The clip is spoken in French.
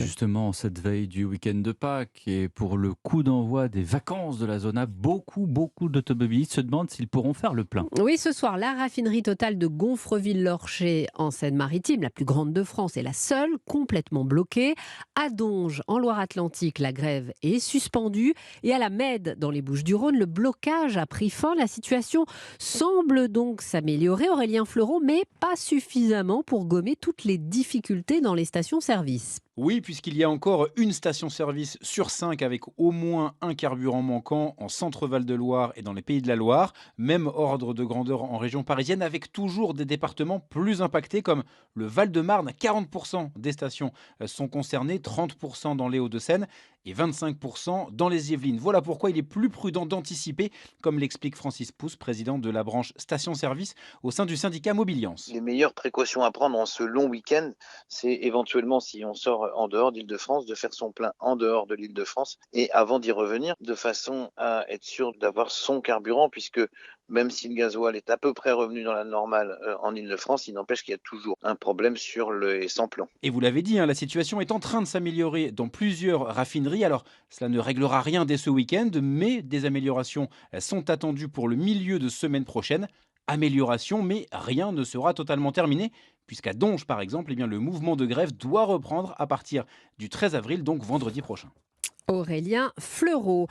Justement, en cette veille du week-end de Pâques et pour le coup d'envoi des vacances de la zona, beaucoup d'automobilistes se demandent s'ils pourront faire le plein. Oui, ce soir, la raffinerie totale de Gonfreville-Lorcher en Seine-Maritime, la plus grande de France, est la seule complètement bloquée. À Donge, en Loire-Atlantique, la grève est suspendue. Et à la Mède, dans les Bouches-du-Rhône, le blocage a pris fin. La situation semble donc s'améliorer, Aurélien Fleureau, mais pas suffisamment pour gommer toutes les difficultés dans les stations-service. Oui, puisqu'il y a encore une station-service sur 5 avec au moins un carburant manquant en centre-val de Loire et dans les Pays de la Loire. Même ordre de grandeur en région parisienne, avec toujours des départements plus impactés comme le Val-de-Marne. 40% des stations sont concernées, 30% dans les Hauts-de-Seine et 25% dans les Yvelines. Voilà pourquoi il est plus prudent d'anticiper, comme l'explique Francis Pousse, président de la branche station-service au sein du syndicat Mobiliance. Les meilleures précautions à prendre en ce long week-end, c'est éventuellement, si on sort en dehors d'Île-de-France, de faire son plein en dehors de l'Île-de-France et avant d'y revenir, de façon à être sûr d'avoir son carburant, puisque même si le gasoil est à peu près revenu dans la normale en Île-de-France, il n'empêche qu'il y a toujours un problème sur les sans-plomb. Et vous l'avez dit, la situation est en train de s'améliorer dans plusieurs raffineries. Alors, cela ne réglera rien dès ce week-end, mais des améliorations sont attendues pour le milieu de semaine prochaine. Amélioration, mais rien ne sera totalement terminé, puisqu'à Donge, par exemple, le mouvement de grève doit reprendre à partir du 13 avril, donc vendredi prochain. Aurélien Fleureau.